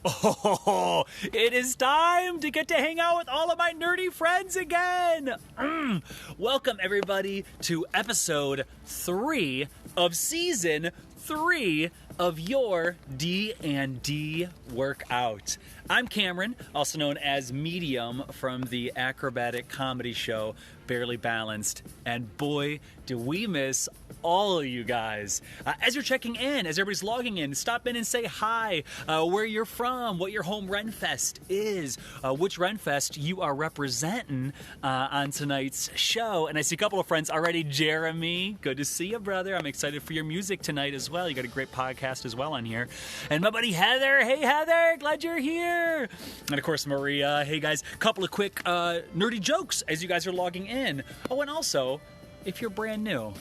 Oh, it is time to get to hang out with all of my nerdy friends again. Welcome, everybody, to episode 3 of season 3 of your D&D workout. I'm Cameron, also known as Medium from the acrobatic comedy show Barely Balanced, and boy, do we miss all of you guys. As you're checking in, as everybody's logging in, stop in and say hi, where you're from, what your home Renfest is, which Renfest you are representing on tonight's show. And I see a couple of friends already. Jeremy, good to see you, brother. I'm excited for your music tonight as well. You got a great podcast as well on here. And my buddy Heather. Hey, Heather, glad you're here. And of course, Maria. Hey, guys, couple of quick nerdy jokes as you guys are logging in. Oh, and also, if you're brand new,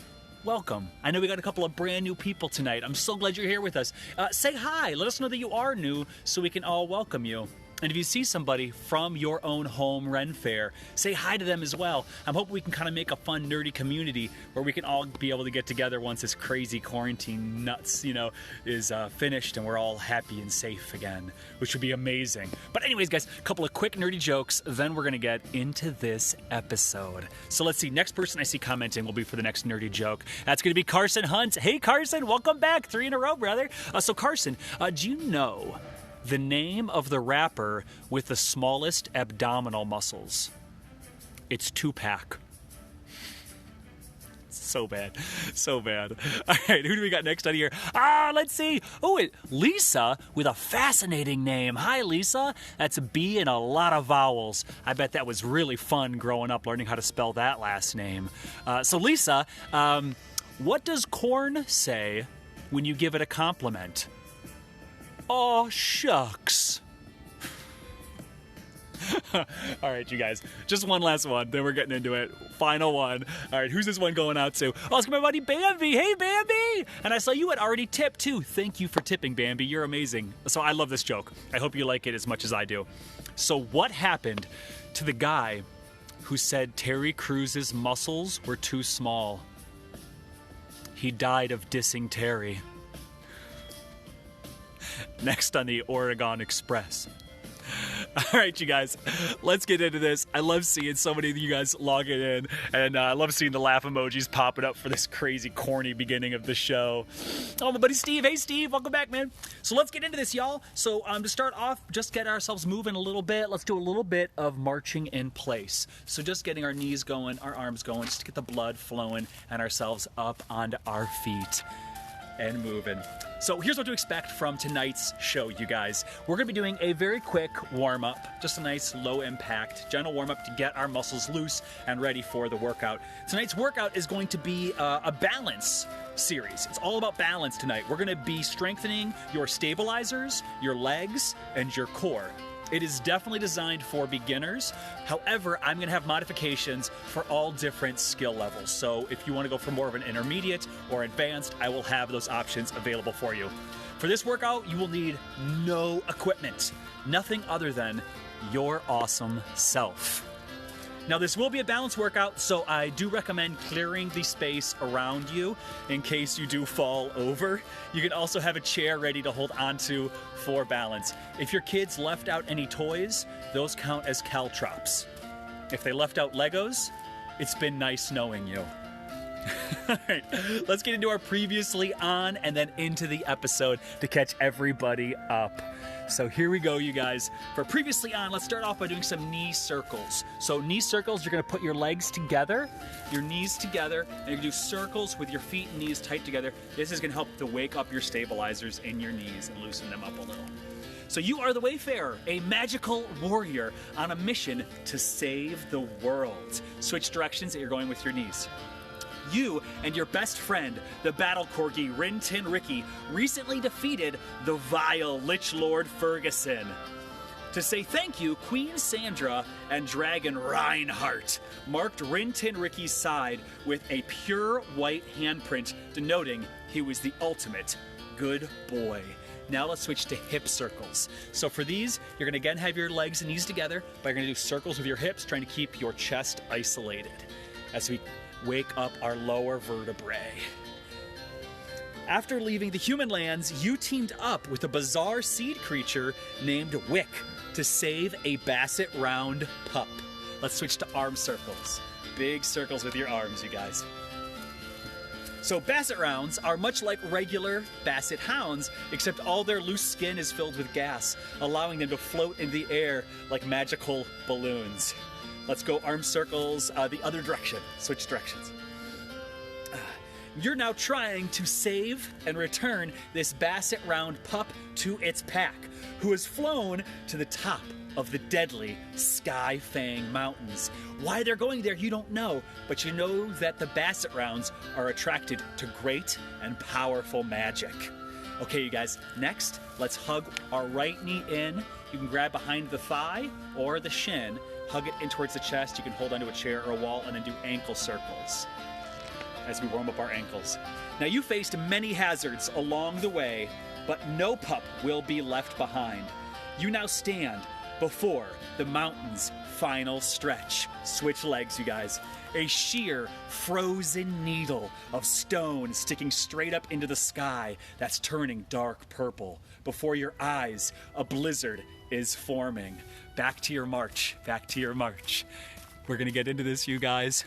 welcome. I know we got a couple of brand new people tonight. I'm so glad you're here with us. Say hi. Let us know that you are new so we can all welcome you. And if you see somebody from your own home Ren Fair, say hi to them as well. I'm hoping we can kind of make a fun, nerdy community where we can all be able to get together once this crazy quarantine nuts, is finished and we're all happy and safe again, which would be amazing. But anyways, guys, a couple of quick nerdy jokes, then we're going to get into this episode. So let's see. Next person I see commenting will be for the next nerdy joke. That's going to be Carson Hunt. Hey, Carson, welcome back. 3 in a row, brother. So, Carson, do you know the name of the rapper with the smallest abdominal muscles? It's Tupac. So bad. So bad. All right, who do we got next on here? Let's see. Oh, Lisa with a fascinating name. Hi, Lisa. That's a B and a lot of vowels. I bet that was really fun growing up, learning how to spell that last name. So, Lisa, what does corn say when you give it a compliment? Oh, shucks. All right, you guys. Just one last one, then we're getting into it. Final one. All right, who's this one going out to? Oh, it's my buddy Bambi. Hey, Bambi! And I saw you had already tipped, too. Thank you for tipping, Bambi. You're amazing. So I love this joke. I hope you like it as much as I do. So what happened to the guy who said Terry Crews's muscles were too small? He died of dissing Terry. Next on the Oregon Express. All right, you guys, let's get into this. I love seeing so many of you guys logging in, and I love seeing the laugh emojis popping up for this crazy, corny beginning of the show. Oh, my buddy Steve. Hey, Steve. Welcome back, man. So let's get into this, y'all. So to start off, just get ourselves moving a little bit. Let's do a little bit of marching in place. So just getting our knees going, our arms going, just to get the blood flowing and ourselves up onto our feet and moving. So here's what to expect from tonight's show, you guys. We're going to be doing a very quick warm-up, just a nice low-impact, gentle warm-up to get our muscles loose and ready for the workout. Tonight's workout is going to be a balance series. It's all about balance tonight. We're going to be strengthening your stabilizers, your legs, and your core. It is definitely designed for beginners. However, I'm going to have modifications for all different skill levels. So if you want to go for more of an intermediate or advanced, I will have those options available for you. For this workout, you will need no equipment, nothing other than your awesome self. Now, this will be a balance workout, so I do recommend clearing the space around you in case you do fall over. You can also have a chair ready to hold onto for balance. If your kids left out any toys, those count as caltrops. If they left out Legos, it's been nice knowing you. All right, let's get into our previously on and then into the episode to catch everybody up. So here we go, you guys. For previously on, let's start off by doing some knee circles. So knee circles, you're going to put your legs together, your knees together, and you're going to do circles with your feet and knees tight together. This is going to help to wake up your stabilizers in your knees and loosen them up a little. So you are the Wayfarer, a magical warrior on a mission to save the world. Switch directions that you're going with your knees. You and your best friend, the battle corgi Rin Tin Ricky, recently defeated the vile Lich Lord Ferguson. To say thank you, Queen Sandra and Dragon Reinhardt marked Rin Tin Ricky's side with a pure white handprint, denoting he was the ultimate good boy. Now let's switch to hip circles. So for these, you're going to again have your legs and knees together, but you're going to do circles with your hips, trying to keep your chest isolated as we wake up our lower vertebrae. After leaving the human lands, you teamed up with a bizarre seed creature named Wick to save a Basset Round pup. Let's switch to arm circles. Big circles with your arms, you guys. So Basset Rounds are much like regular Basset Hounds, except all their loose skin is filled with gas, allowing them to float in the air like magical balloons. Let's go arm circles the other direction. Switch directions. You're now trying to save and return this Basset Round pup to its pack, who has flown to the top of the deadly Sky Fang Mountains. Why they're going there, you don't know, but you know that the Basset Rounds are attracted to great and powerful magic. Okay, you guys, next, let's hug our right knee in. You can grab behind the thigh or the shin, hug it in towards the chest. You can hold onto a chair or a wall and then do ankle circles as we warm up our ankles. Now, you faced many hazards along the way, but no pup will be left behind. You now stand before the mountain's final stretch. Switch legs, you guys. A sheer, frozen needle of stone sticking straight up into the sky that's turning dark purple. Before your eyes, a blizzard is forming. Back to your march. Back to your march. We're gonna get into this, you guys.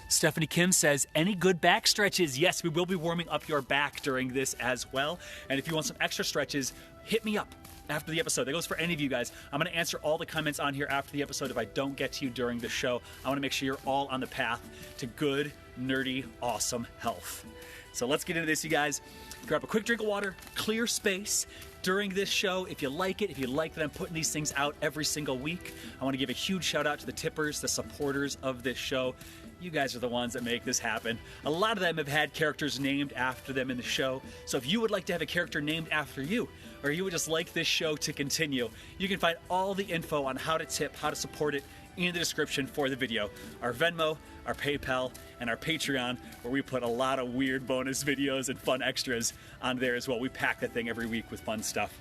Stephanie Kim says, any good back stretches? Yes, we will be warming up your back during this as well. And if you want some extra stretches, hit me up after the episode. That goes for any of you guys. I'm going to answer all the comments on here after the episode if I don't get to you during the show. I want to make sure you're all on the path to good, nerdy, awesome health. So let's get into this, you guys. Grab a quick drink of water, clear space during this show. If you like it, if you like that I'm putting these things out every single week, I want to give a huge shout out to the tippers, the supporters of this show. You guys are the ones that make this happen. A lot of them have had characters named after them in the show. So if you would like to have a character named after you, or you would just like this show to continue, you can find all the info on how to tip, how to support it in the description for the video. Our Venmo, our PayPal, and our Patreon, where we put a lot of weird bonus videos and fun extras on there as well. We pack the thing every week with fun stuff.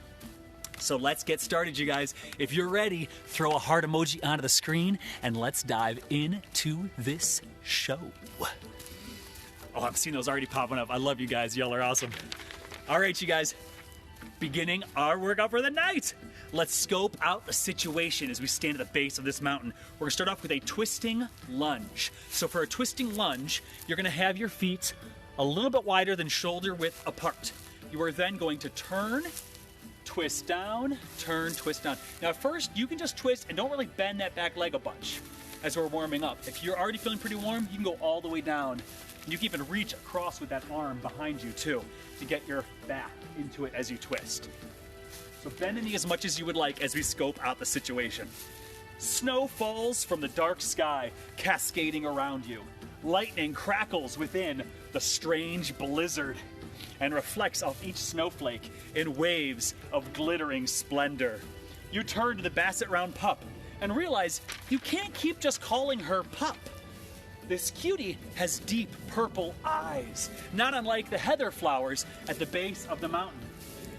So let's get started, you guys. If you're ready, throw a heart emoji onto the screen and let's dive into this show. Oh, I'm seeing those already popping up. I love you guys. Y'all are awesome. All right, you guys. Beginning our workout for the night. Let's scope out the situation as we stand at the base of this mountain. We're gonna start off with a twisting lunge. So for a twisting lunge, you're gonna have your feet a little bit wider than shoulder width apart. You are then going to turn, twist down, turn, twist down. Now at first, you can just twist and don't really bend that back leg a bunch as we're warming up. If you're already feeling pretty warm, you can go all the way down. And you can even reach across with that arm behind you too to get your back into it as you twist. So bend the knee as much as you would like as we scope out the situation. Snow falls from the dark sky, cascading around you. Lightning crackles within the strange blizzard and reflects off each snowflake in waves of glittering splendor. You turn to the Basset Round pup and realize you can't keep just calling her pup. This cutie has deep purple eyes, not unlike the heather flowers at the base of the mountain.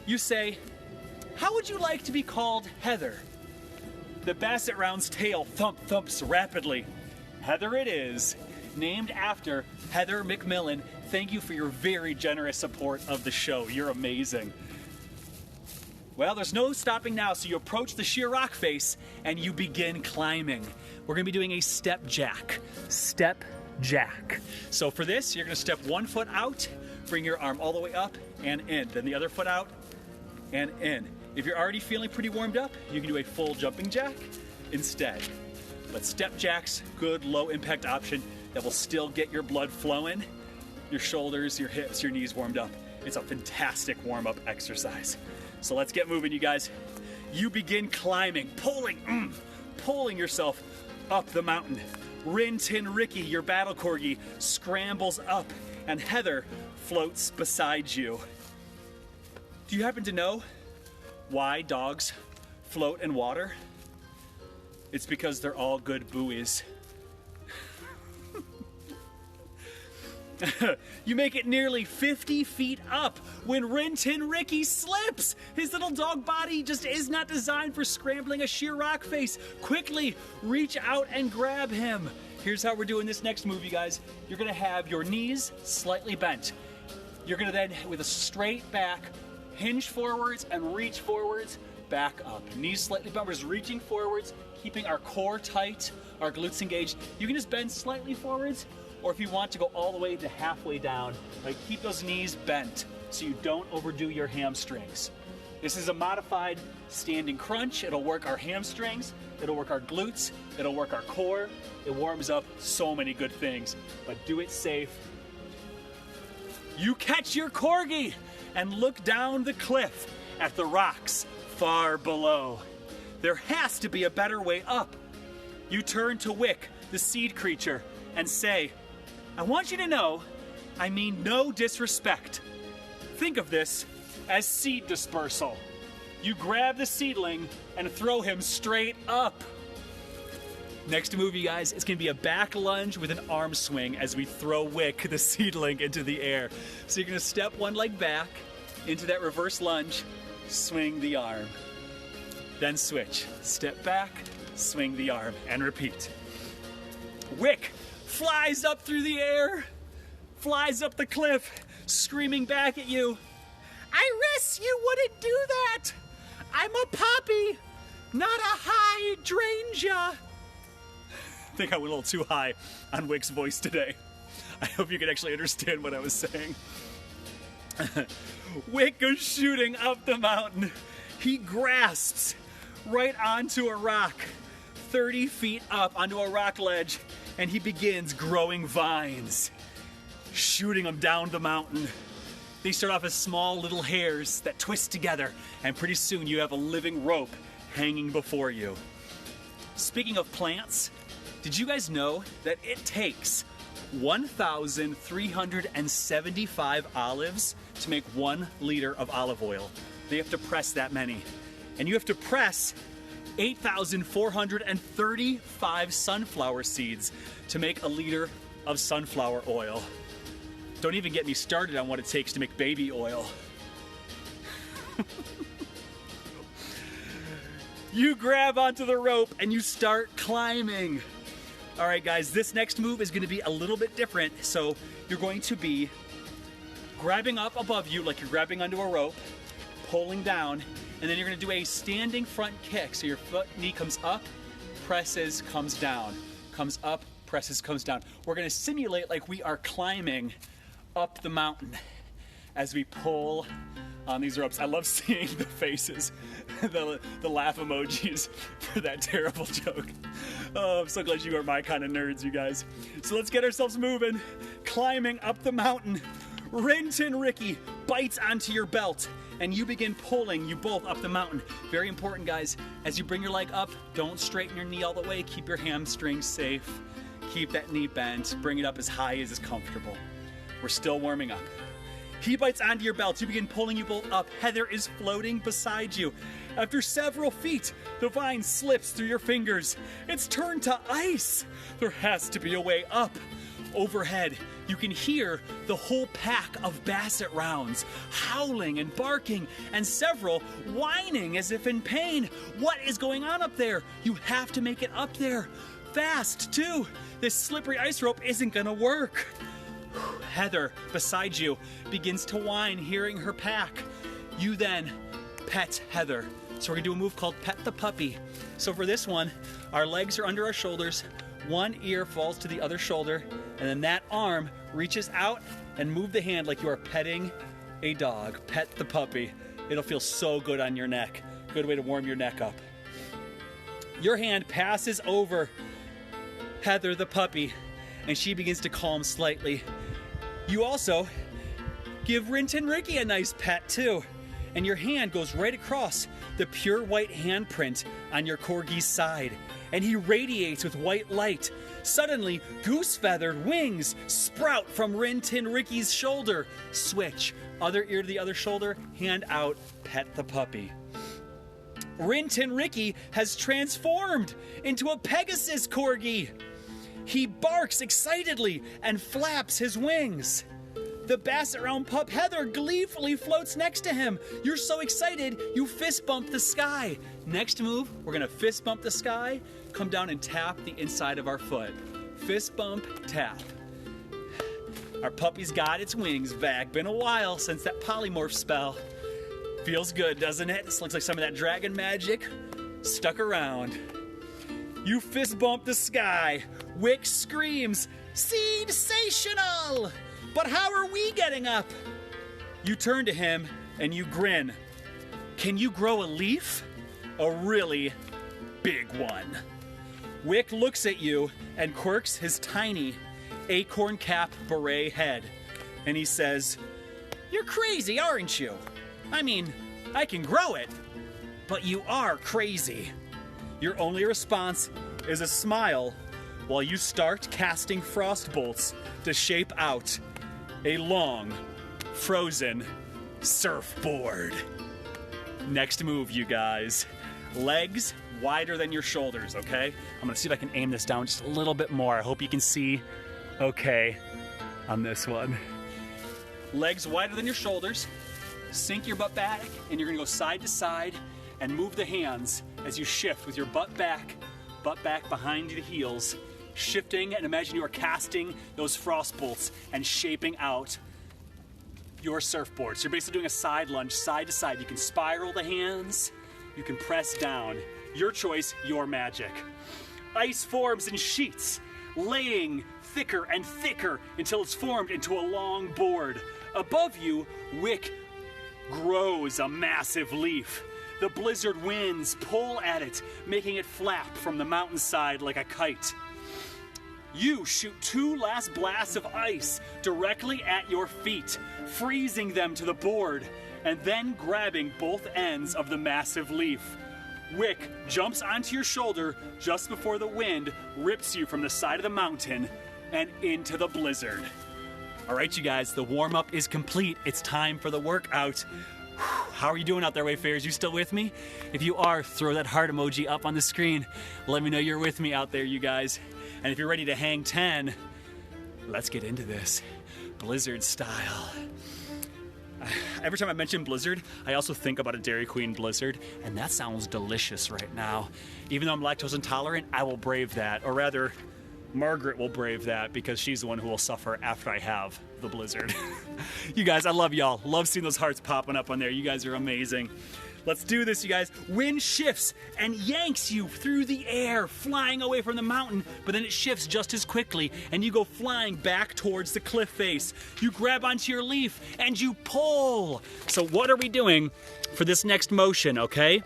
You say, how would you like to be called Heather? The Basset Round's tail thumps rapidly. Heather it is, named after Heather McMillan. Thank you for your very generous support of the show. You're amazing. Well, there's no stopping now, so you approach the sheer rock face and you begin climbing. We're gonna be doing a step jack. Step jack. So for this, you're gonna step one foot out, bring your arm all the way up and in, then the other foot out and in. If you're already feeling pretty warmed up, you can do a full jumping jack instead. But step jack's good low impact option that will still get your blood flowing, your shoulders, your hips, your knees warmed up. It's a fantastic warm-up exercise. So let's get moving, you guys. You begin climbing, pulling yourself up the mountain. Rin Tin Ricky, your battle corgi, scrambles up, and Heather floats beside you. Do you happen to know why dogs float in water? It's because they're all good buoys. You make it nearly 50 feet up when Rin Tin Ricky slips. His little dog body just is not designed for scrambling a sheer rock face. Quickly reach out and grab him. Here's how we're doing this next move, you guys. You're gonna have your knees slightly bent. You're gonna then, with a straight back, hinge forwards and reach forwards, back up. Knees slightly bent, we're just reaching forwards, keeping our core tight, our glutes engaged. You can just bend slightly forwards, or if you want to go all the way to halfway down, like keep those knees bent so you don't overdo your hamstrings. This is a modified standing crunch. It'll work our hamstrings, it'll work our glutes, it'll work our core. It warms up so many good things, but do it safe. You catch your corgi and look down the cliff at the rocks far below. There has to be a better way up. You turn to Wick, the seed creature, and say, I want you to know, I mean no disrespect. Think of this as seed dispersal. You grab the seedling and throw him straight up. Next move, you guys, it's gonna be a back lunge with an arm swing as we throw Wick, the seedling, into the air. So you're gonna step one leg back into that reverse lunge, swing the arm. Then switch, step back, swing the arm, and repeat. Wick flies up through the air, flies up the cliff, screaming back at you. Iris, you wouldn't do that! I'm a poppy, not a hydrangea. I think I went a little too high on Wick's voice today. I hope you can actually understand what I was saying. Wick goes shooting up the mountain. He grasps right onto a rock, 30 feet up onto a rock ledge, and he begins growing vines, shooting them down the mountain. They start off as small little hairs that twist together, and pretty soon you have a living rope hanging before you. Speaking of plants, did you guys know that it takes 1,375 olives to make 1 liter of olive oil? They have to press that many. And you have to press 8,435 sunflower seeds to make a liter of sunflower oil. Don't even get me started on what it takes to make baby oil. You grab onto the rope and you start climbing. All right, guys, this next move is gonna be a little bit different. So you're going to be grabbing up above you like you're grabbing onto a rope, pulling down, and then you're gonna do a standing front kick. So your knee comes up, presses, comes down, comes up, presses, comes down. We're gonna simulate like we are climbing up the mountain as we pull on these ropes. I love seeing the faces, the laugh emojis for that terrible joke. Oh, I'm so glad you are my kind of nerds, you guys. So let's get ourselves moving, climbing up the mountain. Rintin Ricky bites onto your belt and you begin pulling you both up the mountain. Very important, guys, as you bring your leg up, don't straighten your knee all the way. Keep your hamstrings safe. Keep that knee bent. Bring it up as high as is comfortable. We're still warming up. He bites onto your belt. You begin pulling you both up. Heather is floating beside you. After several feet, the vine slips through your fingers. It's turned to ice. There has to be a way up. Overhead, you can hear the whole pack of basset rounds howling and barking, and several whining as if in pain. What is going on up there? You have to make it up there. Fast, too. This slippery ice rope isn't gonna work. Heather, beside you, begins to whine, hearing her pack. You then pet Heather. So we're gonna do a move called Pet the Puppy. So for this one, our legs are under our shoulders, one ear falls to the other shoulder, and then that arm reaches out and move the hand like you are petting a dog. Pet the puppy. It'll feel so good on your neck. Good way to warm your neck up. Your hand passes over Heather the puppy, and she begins to calm slightly. You also give Rintin Ricky a nice pet too, and your hand goes right across the pure white handprint on your corgi's side, and he radiates with white light. Suddenly, goose-feathered wings sprout from Rintin Ricky's shoulder. Switch, other ear to the other shoulder, hand out, pet the puppy. Rintin Ricky has transformed into a Pegasus corgi. He barks excitedly and flaps his wings. The basset round pup Heather gleefully floats next to him. You're so excited, you fist bump the sky. Next move, we're gonna fist bump the sky, come down and tap the inside of our foot. Fist bump, tap. Our puppy's got its wings back. Been a while since that polymorph spell. Feels good, doesn't it? This looks like some of that dragon magic stuck around. You fist bump the sky. Wick screams, "Sensational! But how are we getting up?" You turn to him and you grin. Can you grow a leaf? A really big one. Wick looks at you and quirks his tiny acorn cap beret head. And he says, "You're crazy, aren't you? I mean, I can grow it, but you are crazy." Your only response is a smile while you start casting frost bolts to shape out a long, frozen surfboard. Next move, you guys. Legs wider than your shoulders, okay? I'm gonna see if I can aim this down just a little bit more. I hope you can see okay on this one. Legs wider than your shoulders. Sink your butt back, and you're gonna go side to side and move the hands as you shift with your butt back behind the heels, shifting, and imagine you are casting those frost bolts and shaping out your surfboard. So you're basically doing a side lunge, side to side. You can spiral the hands, you can press down. Your choice, your magic. Ice forms in sheets, laying thicker and thicker until it's formed into a long board. Above you, Wick grows a massive leaf. The blizzard winds pull at it, making it flap from the mountainside like a kite. You shoot 2 last blasts of ice directly at your feet, freezing them to the board, and then grabbing both ends of the massive leaf. Wick jumps onto your shoulder just before the wind rips you from the side of the mountain and into the blizzard. All right, you guys, the warm-up is complete. It's time for the workout. How are you doing out there, Wayfarers? You still with me? If you are, throw that heart emoji up on the screen. Let me know you're with me out there, you guys. And if you're ready to hang 10, let's get into this. Blizzard style. Every time I mention Blizzard, I also think about a Dairy Queen Blizzard, and that sounds delicious right now. Even though I'm lactose intolerant, I will brave that. Or rather, Margaret will brave that because she's the one who will suffer after I have the Blizzard. You guys, I love y'all. Love seeing those hearts popping up on there. You guys are amazing. Let's do this, you guys. Wind shifts and yanks you through the air, flying away from the mountain, but then it shifts just as quickly, and you go flying back towards the cliff face. You grab onto your leaf, and you pull. So what are we doing for this next motion, okay?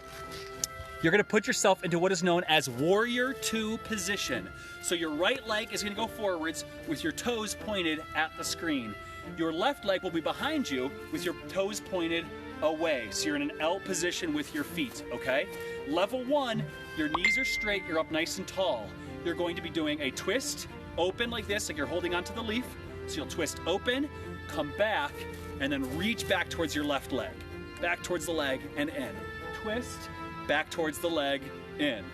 You're gonna put yourself into what is known as Warrior 2 position. So your right leg is gonna go forwards with your toes pointed at the screen. Your left leg will be behind you with your toes pointed away. So you're in an L position with your feet, okay? Level 1, your knees are straight, you're up nice and tall. You're going to be doing a twist, open like this, like you're holding onto the leaf. So you'll twist open, come back, and then reach back towards your left leg. Back towards the leg and in. Twist, back towards the leg, in.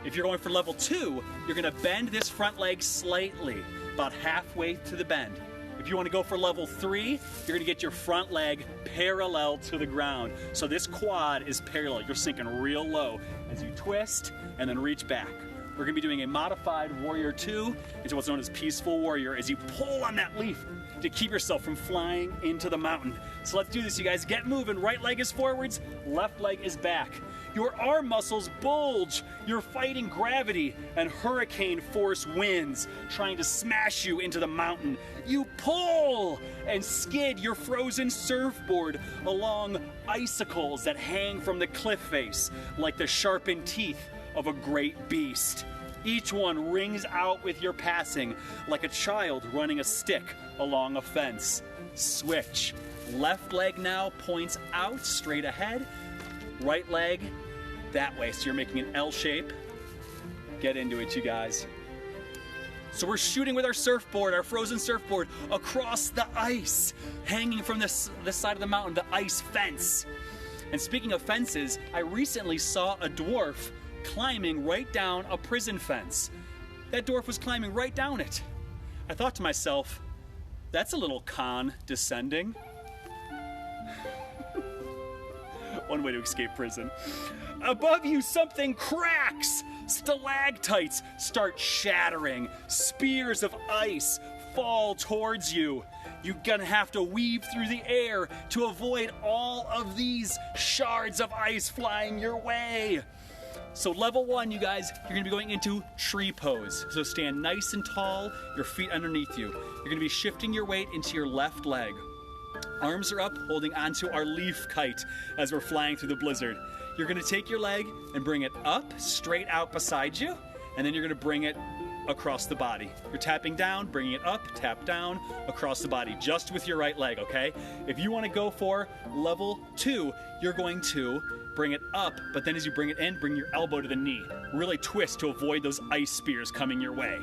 If you're going for level 2, you're gonna bend this front leg slightly, about halfway to the bend. If you want to go for level 3, you're going to get your front leg parallel to the ground. So this quad is parallel. You're sinking real low as you twist and then reach back. We're going to be doing a modified Warrior 2 into what's known as Peaceful Warrior as you pull on that leaf to keep yourself from flying into the mountain. So let's do this, you guys. Get moving. Right leg is forwards, left leg is back. Your arm muscles bulge. You're fighting gravity and hurricane force winds trying to smash you into the mountain. You pull and skid your frozen surfboard along icicles that hang from the cliff face like the sharpened teeth of a great beast. Each one rings out with your passing like a child running a stick along a fence. Switch. Left leg now points out straight ahead. Right leg that way. So you're making an L shape. Get into it, you guys. So we're shooting with our surfboard, our frozen surfboard, across the ice, hanging from this side of the mountain, the ice fence. And speaking of fences, I recently saw a dwarf climbing right down a prison fence. That dwarf was climbing right down it. I thought to myself, that's a little condescending. One way to escape prison. Above you, something cracks. Stalactites start shattering. Spears of ice fall towards you. You're gonna have to weave through the air to avoid all of these shards of ice flying your way. So level 1, you guys, you're gonna be going into tree pose. So stand nice and tall, your feet underneath you. You're gonna be shifting your weight into your left leg. Arms are up, holding onto our leaf kite as we're flying through the blizzard. You're gonna take your leg and bring it up, straight out beside you, and then you're gonna bring it across the body. You're tapping down, bringing it up, tap down, across the body, just with your right leg, okay? If you wanna go for level 2, you're going to bring it up, but then as you bring it in, bring your elbow to the knee. Really twist to avoid those ice spears coming your way.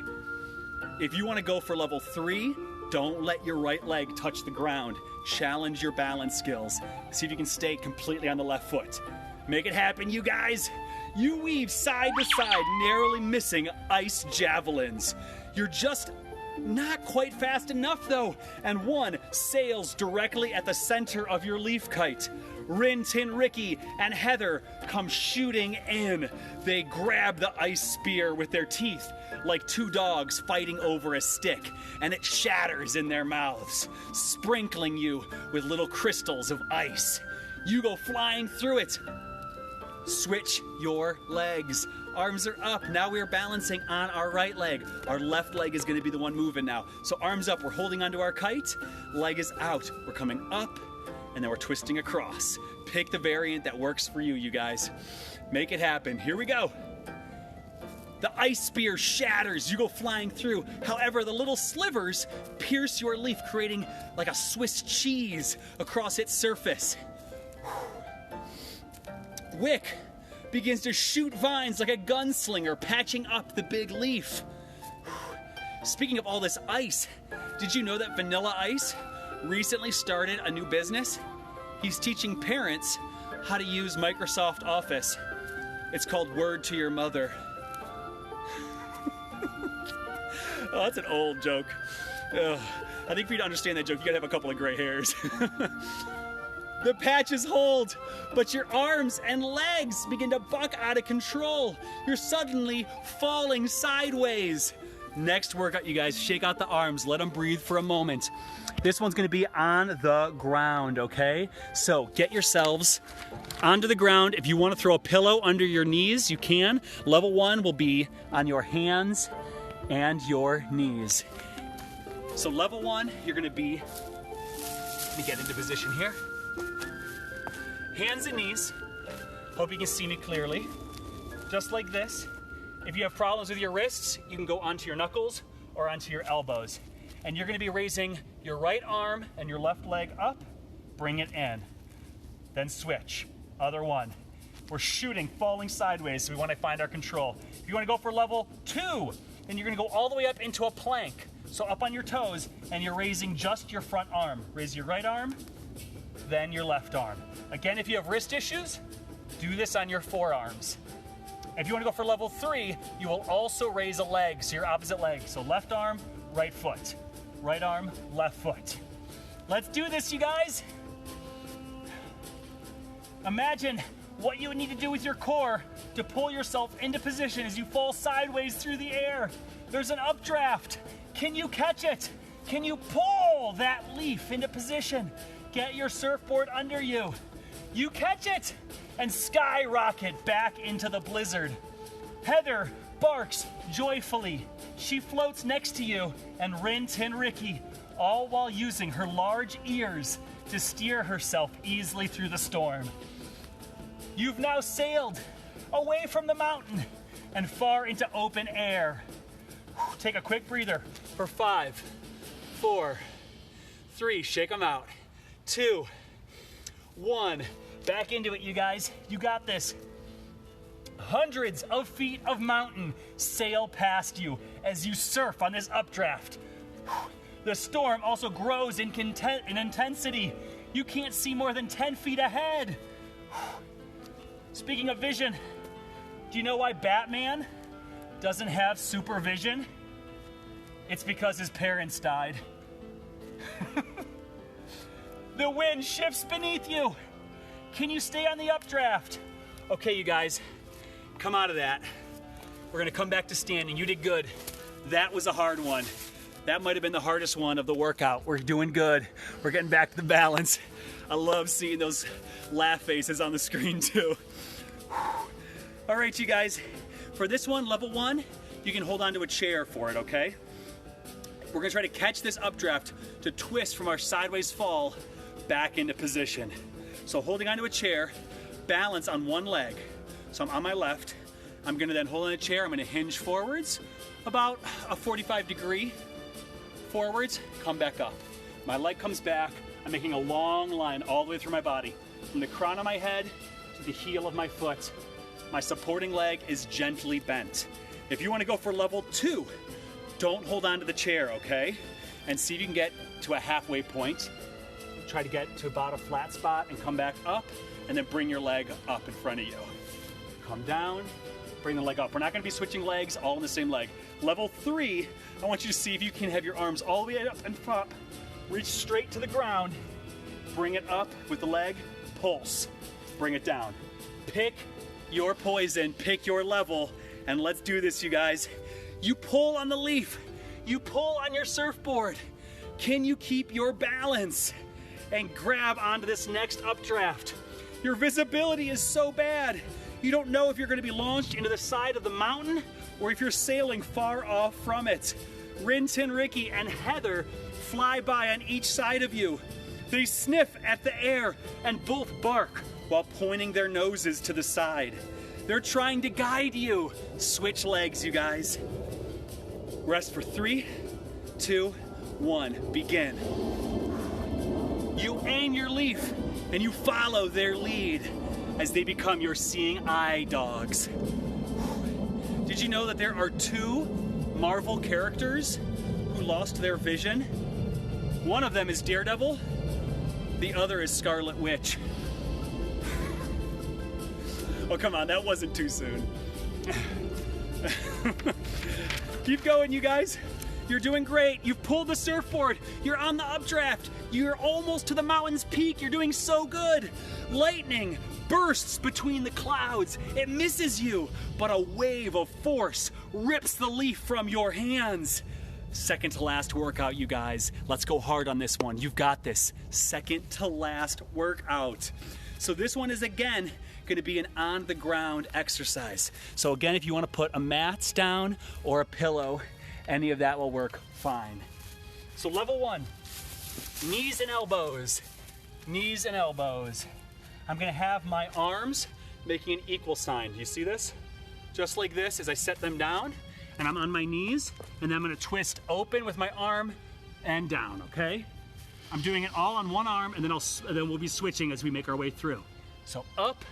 If you wanna go for level 3, don't let your right leg touch the ground. Challenge your balance skills. See if you can stay completely on the left foot. Make it happen, you guys. You weave side to side, narrowly missing ice javelins. You're just not quite fast enough though, and one sails directly at the center of your leaf kite. Rin Tin Ricky and Heather come shooting in. They grab the ice spear with their teeth like two dogs fighting over a stick, and it shatters in their mouths, sprinkling you with little crystals of ice. You go flying through it. Switch your legs. Arms are up. Now we are balancing on our right leg. Our left leg is going to be the one moving now. So arms up. We're holding onto our kite. Leg is out. We're coming up, and then we're twisting across. Pick the variant that works for you, you guys. Make it happen. Here we go. The ice spear shatters. You go flying through. However, the little slivers pierce your leaf, creating like a Swiss cheese across its surface. Wick begins to shoot vines like a gunslinger, patching up the big leaf. Speaking of all this ice, did you know that Vanilla Ice recently started a new business? He's teaching parents how to use Microsoft Office. It's called Word to Your Mother. Oh, that's an old joke. Ugh. I think for you to understand that joke, you gotta have a couple of gray hairs. The patches hold, but your arms and legs begin to buck out of control. You're suddenly falling sideways. Next workout, you guys, shake out the arms, let them breathe for a moment. This one's gonna be on the ground, okay? So get yourselves onto the ground. If you wanna throw a pillow under your knees, you can. Level 1 will be on your hands and your knees. So level 1, you're gonna be, let me get into position here. Hands and knees. Hope you can see me clearly. Just like this. If you have problems with your wrists, you can go onto your knuckles or onto your elbows. And you're gonna be raising your right arm and your left leg up, bring it in. Then switch, other one. We're shooting, falling sideways, so we wanna find our control. If you wanna go for level 2, then you're gonna go all the way up into a plank. So up on your toes, and you're raising just your front arm. Raise your right arm, then your left arm. Again, if you have wrist issues, do this on your forearms. If you want to go for level 3, you will also raise a leg, so your opposite leg. So left arm, right foot. Right arm, left foot. Let's do this, you guys. Imagine what you would need to do with your core to pull yourself into position as you fall sideways through the air. There's an updraft. Can you catch it? Can you pull that leaf into position? Get your surfboard under you. You catch it and skyrocket back into the blizzard. Heather barks joyfully. She floats next to you, and Rin Tin Ricky, all while using her large ears to steer herself easily through the storm. You've now sailed away from the mountain and far into open air. Take a quick breather for 5, 4, 3, shake them out. 2, 1, back into it, you guys. You got this. Hundreds of feet of mountain sail past you as you surf on this updraft. The storm also grows in intensity. You can't see more than 10 feet ahead. Speaking of vision, do you know why Batman doesn't have supervision? It's because his parents died. The wind shifts beneath you. Can you stay on the updraft? Okay, you guys, come out of that. We're gonna come back to standing. You did good. That was a hard one. That might have been the hardest one of the workout. We're doing good. We're getting back to the balance. I love seeing those laugh faces on the screen too. All right, you guys, for this one, level 1, you can hold onto a chair for it, okay? We're gonna try to catch this updraft to twist from our sideways fall back into position. So holding onto a chair, balance on one leg. So I'm on my left. I'm gonna then hold on a chair. I'm gonna hinge forwards, about a 45-degree forwards, come back up. My leg comes back. I'm making a long line all the way through my body. From the crown of my head to the heel of my foot. My supporting leg is gently bent. If you wanna go for level 2, don't hold on to the chair, okay? And see if you can get to a halfway point. Try to get to about a flat spot and come back up, and then bring your leg up in front of you. Come down, bring the leg up. We're not gonna be switching legs all in the same leg. Level 3, I want you to see if you can have your arms all the way up and up, reach straight to the ground, bring it up with the leg, pulse, bring it down. Pick your poison, pick your level, and let's do this, you guys. You pull on the leaf, you pull on your surfboard. Can you keep your balance and grab onto this next updraft? Your visibility is so bad. You don't know if you're gonna be launched into the side of the mountain or if you're sailing far off from it. Rintin, Ricky, and Heather fly by on each side of you. They sniff at the air and both bark while pointing their noses to the side. They're trying to guide you. Switch legs, you guys. Rest for 3, 2, 1, begin. You aim your leaf and you follow their lead as they become your seeing eye dogs. Did you know that there are 2 Marvel characters who lost their vision? One of them is Daredevil, the other is Scarlet Witch. Oh, come on, that wasn't too soon. Keep going, you guys. You're doing great. You've pulled the surfboard. You're on the updraft. You're almost to the mountain's peak. You're doing so good. Lightning bursts between the clouds. It misses you, but a wave of force rips the leaf from your hands. Second to last workout, you guys. Let's go hard on this one. You've got this. Second to last workout. So this one is, again, going to be an on-the-ground exercise. So again, if you want to put a mat down or a pillow, any of that will work fine. So level 1, knees and elbows. Knees and elbows. I'm going to have my arms making an equal sign. Do you see this? Just like this as I set them down, and I'm on my knees, and then I'm going to twist open with my arm and down, okay? I'm doing it all on one arm, and then we'll be switching as we make our way through. So up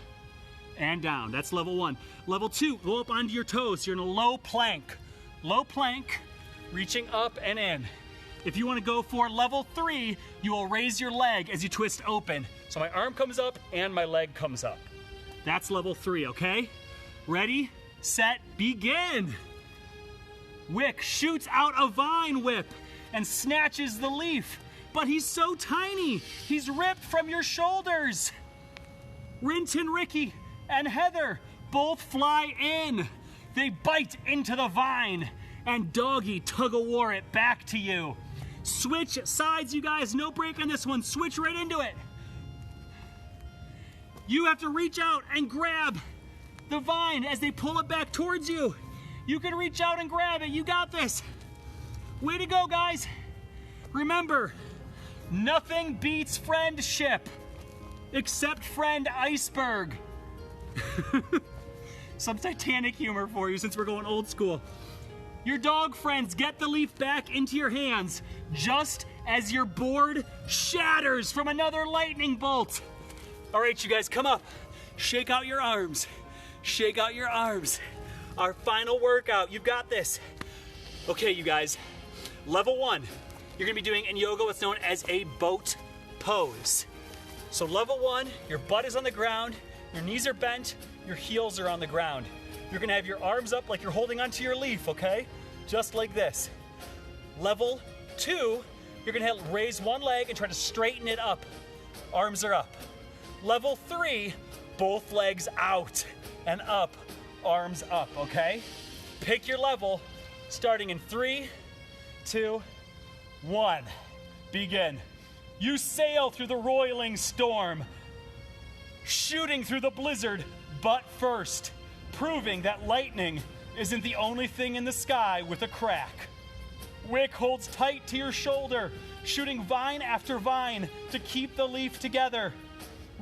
and down. That's level 1. Level 2, go up onto your toes. You're in a low plank. Low plank, reaching up and in. If you want to go for level 3, you will raise your leg as you twist open. So my arm comes up and my leg comes up. That's level 3, okay? Ready, set, begin. Wick shoots out a vine whip and snatches the leaf, but he's so tiny, he's ripped from your shoulders. Rintin, Ricky, and Heather both fly in. They bite into the vine and doggy tug-of-war it back to you. Switch sides, you guys. No break on this one. Switch right into it. You have to reach out and grab the vine as they pull it back towards you. You can reach out and grab it. You got this. Way to go, guys. Remember, nothing beats friendship except friend iceberg. Some Titanic humor for you since we're going old school. Your dog friends get the leaf back into your hands just as your board shatters from another lightning bolt. All right, you guys, come up. Shake out your arms. Shake out your arms. Our final workout. You've got this. Okay, you guys. Level 1. You're gonna be doing in yoga what's known as a boat pose. So level 1, your butt is on the ground, your knees are bent, your heels are on the ground. You're gonna have your arms up like you're holding onto your leaf, okay? Just like this. Level 2, you're gonna raise one leg and try to straighten it up. Arms are up. Level 3, both legs out and up, arms up, okay? Pick your level, starting in 3, 2, 1. Begin. You sail through the roiling storm, shooting through the blizzard, butt first, proving that lightning isn't the only thing in the sky with a crack. Wick holds tight to your shoulder, shooting vine after vine to keep the leaf together.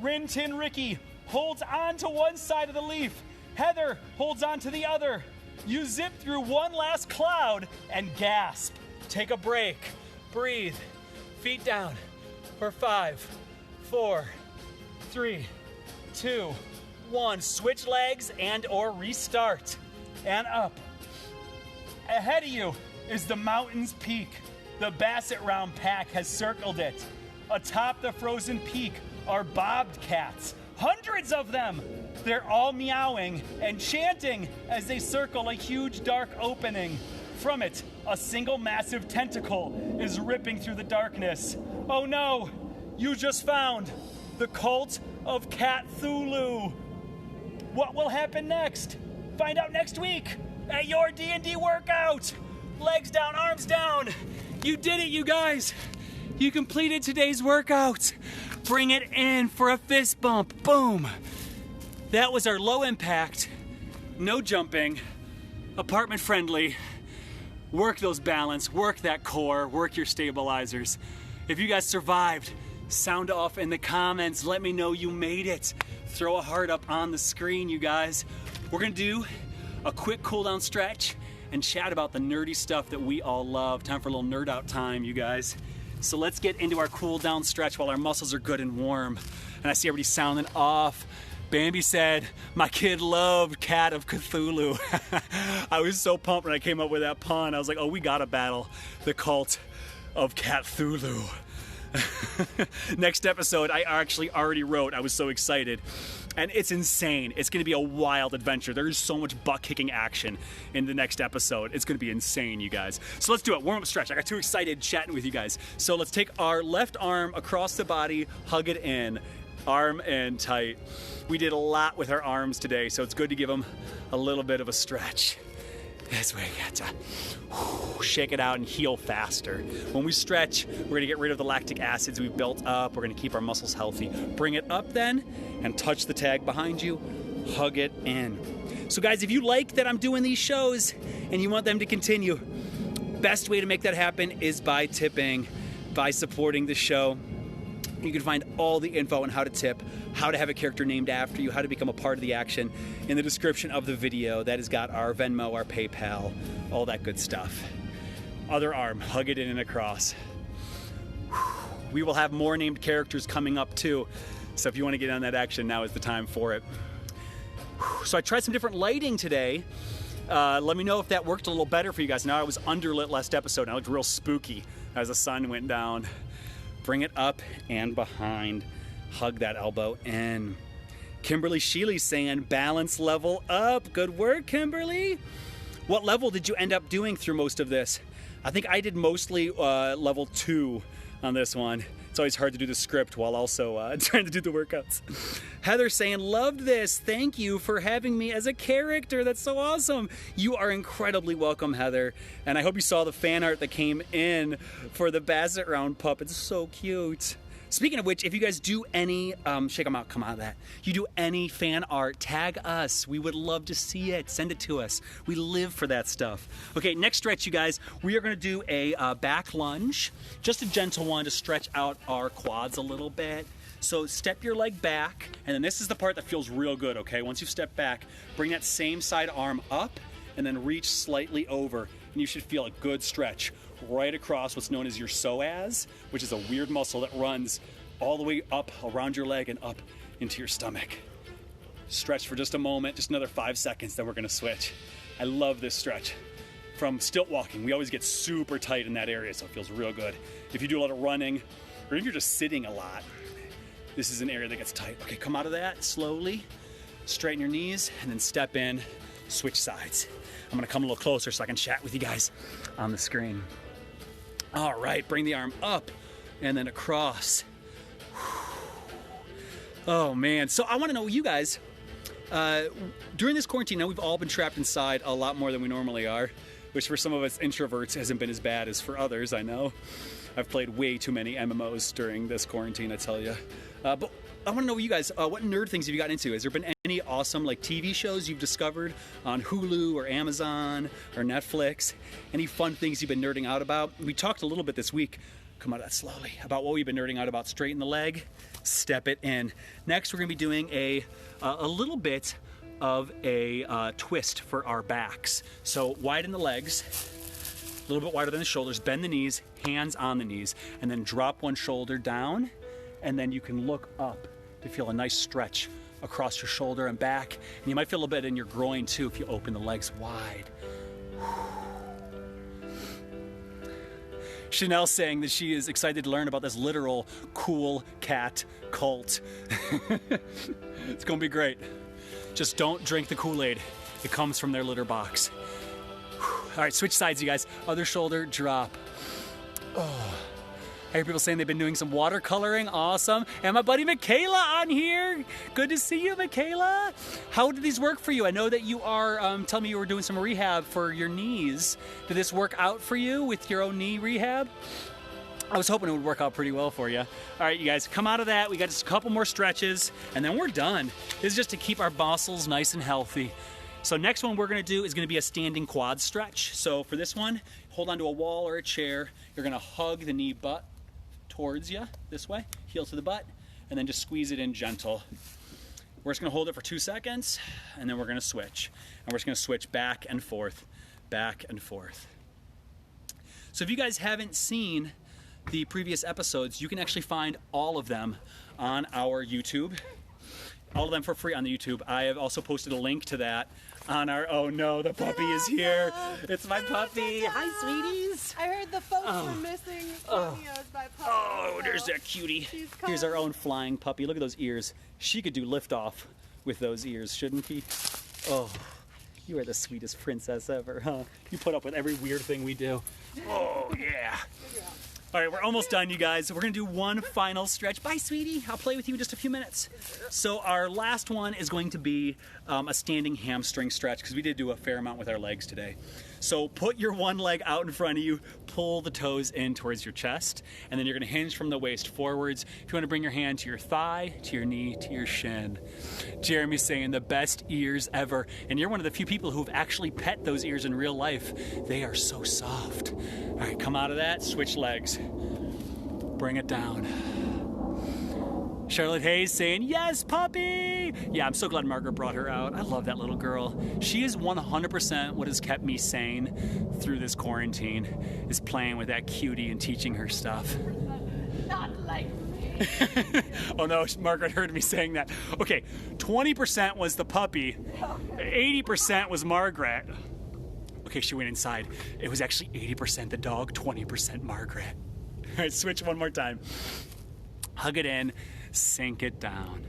Rin Tin Ricky holds on to one side of the leaf. Heather holds on to the other. You zip through one last cloud and gasp. Take a break. Breathe. Feet down. For 5, 4, 3, 2, 1. Switch legs and or restart. And up. Ahead of you is the mountain's peak. The Basset Round pack has circled it. Atop the frozen peak are bobcats. Hundreds of them! They're all meowing and chanting as they circle a huge dark opening. From it, a single massive tentacle is ripping through the darkness. Oh no! You just found the cult of Cthulhu. What will happen next? Find out next week at your D&D workout. Legs down, arms down. You did it, you guys. You completed today's workout. Bring it in for a fist bump. Boom. That was our low impact, no jumping, apartment friendly. Work those balance, work that core, work your stabilizers. If you guys survived, sound off in the comments. Let me know you made it. Throw a heart up on the screen, you guys. We're gonna do a quick cool down stretch and chat about the nerdy stuff that we all love. Time for a little nerd out time, you guys. So let's get into our cool down stretch while our muscles are good and warm. And I see everybody sounding off. Bambi said, my kid loved Cat of Cthulhu. I was so pumped when I came up with that pun. I was like, oh, we gotta battle the cult of Cthulhu. Next episode, I actually already wrote. I was so excited. And it's insane. It's gonna be a wild adventure. There's so much butt-kicking action in the next episode. It's gonna be insane, you guys. So let's do it. Warm up stretch. I got too excited chatting with you guys. So let's take our left arm across the body, hug it in, arm in tight. We did a lot with our arms today, so it's good to give them a little bit of a stretch. This way, you got to shake it out and heal faster. When we stretch, we're gonna get rid of the lactic acids we've built up. We're gonna keep our muscles healthy. Bring it up then, and touch the tag behind you. Hug it in. So guys, if you like that I'm doing these shows and you want them to continue, best way to make that happen is by tipping, by supporting the show. You can find all the info on how to tip, how to have a character named after you, how to become a part of the action in the description of the video. That has got our Venmo, our PayPal, all that good stuff. Other arm, hug it in and across. We will have more named characters coming up too. So if you want to get on that action, now is the time for it. So I tried some different lighting today. Let me know if that worked a little better for you guys. Now I was underlit last episode, and I looked real spooky as the sun went down. Bring it up and behind. Hug that elbow in. Kimberly Shealy saying balance level up. Good work, Kimberly. What level did you end up doing through most of this? I think I did mostly level 2 on this one. It's always hard to do the script while also trying to do the workouts. Heather saying, loved this. Thank you for having me as a character. That's so awesome. You are incredibly welcome, Heather. And I hope you saw the fan art that came in for the Basset Round pup. It's so cute. Speaking of which, if you guys do any, shake them out, come out of that. You do any fan art, tag us. We would love to see it. Send it to us. We live for that stuff. Okay, next stretch, you guys. We are gonna do a back lunge. Just a gentle one to stretch out our quads a little bit. So step your leg back, and then this is the part that feels real good, okay? Once you've stepped back, bring that same side arm up, and then reach slightly over, and you should feel a good stretch right across what's known as your psoas, which is a weird muscle that runs all the way up around your leg and up into your stomach. Stretch for just a moment, just another 5 seconds, then we're gonna switch. I love this stretch. From stilt walking, we always get super tight in that area, so it feels real good. If you do a lot of running, or if you're just sitting a lot, this is an area that gets tight. Okay, come out of that slowly, straighten your knees, and then step in, switch sides. I'm gonna come a little closer so I can chat with you guys on the screen. All right, bring the arm up and then across. Oh man, so I wanna know you guys, during this quarantine, now we've all been trapped inside a lot more than we normally are. which for some of us introverts hasn't been as bad as for others, I know. I've played way too many MMOs during this quarantine, I tell you. But I want to know you guys, what nerd things have you gotten into? Has there been any awesome like TV shows you've discovered on Hulu or Amazon or Netflix? Any fun things you've been nerding out about? We talked a little bit this week, come out of that slowly, about what we've been nerding out about. Straighten the leg, step it in. Next, we're going to be doing a little bit of a twist for our backs. So widen the legs, a little bit wider than the shoulders, bend the knees, hands on the knees, and then drop one shoulder down, and then you can look up to feel a nice stretch across your shoulder and back. And you might feel a bit in your groin too if you open the legs wide. Chanel's saying that she is excited to learn about this literal cool cat cult. It's gonna be great. Just don't drink the Kool-Aid. It comes from their litter box. All right, switch sides, you guys. Other shoulder, drop. Oh. I hear people saying they've been doing some watercoloring. Awesome. And my buddy Michaela on here. Good to see you, Michaela. How did these work for you? I know that you are telling me you were doing some rehab for your knees. Did this work out for you with your own knee rehab? I was hoping it would work out pretty well for you. All right, you guys, come out of that. We got just a couple more stretches, and then we're done. This is just to keep our muscles nice and healthy. So next one we're gonna do is gonna be a standing quad stretch. So for this one, hold onto a wall or a chair. You're gonna hug the knee butt towards you this way, heel to the butt, and then just squeeze it in gentle. We're just gonna hold it for 2 seconds, and then we're gonna switch. And we're just gonna switch back and forth, back and forth. So if you guys haven't seen the previous episodes, you can actually find all of them on our YouTube. All of them for free on the YouTube. I have also posted a link to that on our, oh no, the puppy is here. It's my puppy. Hi, sweeties. I heard the folks were missing cameos by puppy. Oh, there's that cutie. Here's our own flying puppy. Look at those ears. She could do liftoff with those ears, shouldn't he? Oh, you are the sweetest princess ever, huh? You put up with every weird thing we do. Oh, yeah. All right, we're almost done, you guys. We're gonna do one final stretch. Bye, sweetie. I'll play with you in just a few minutes. So our last one is going to be a standing hamstring stretch, because we did do a fair amount with our legs today. So put your one leg out in front of you, pull the toes in towards your chest, and then you're gonna hinge from the waist forwards. If you wanna bring your hand to your thigh, to your knee, to your shin. Jeremy's saying the best ears ever, and you're one of the few people who've actually pet those ears in real life. They are so soft. All right, come out of that, switch legs. Bring it down. Charlotte Hayes saying, yes, puppy! Yeah, I'm so glad Margaret brought her out. I love that little girl. She is 100% what has kept me sane through this quarantine, is playing with that cutie and teaching her stuff. Not like me. Oh no, Margaret heard me saying that. Okay, 20% was the puppy, 80% was Margaret. Okay, she went inside. It was actually 80% the dog, 20% Margaret. All right, switch one more time. Hug it in, sink it down.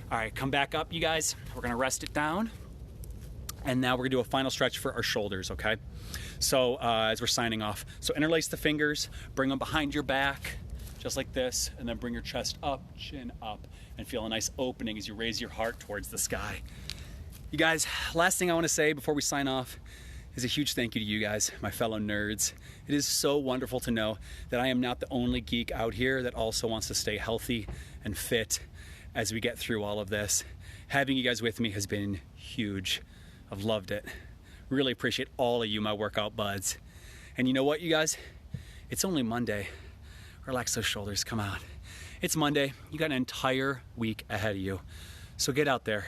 All right, come back up, you guys. We're gonna rest it down. And now we're gonna do a final stretch for our shoulders, okay? So as we're signing off, so interlace the fingers, bring them behind your back, just like this, and then bring your chest up, chin up, and feel a nice opening as you raise your heart towards the sky. You guys, last thing I wanna say before we sign off is a huge thank you to you guys, my fellow nerds. It is so wonderful to know that I am not the only geek out here that also wants to stay healthy and fit as we get through all of this. Having you guys with me has been huge. I've loved it. Really appreciate all of you, my workout buds. And you know what, you guys? It's only Monday. Relax those shoulders, come out. It's Monday, you got an entire week ahead of you. So get out there,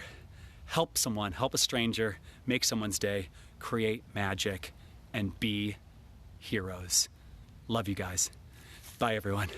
help someone, help a stranger, make someone's day, create magic, and be heroes. Love you guys. Bye, everyone.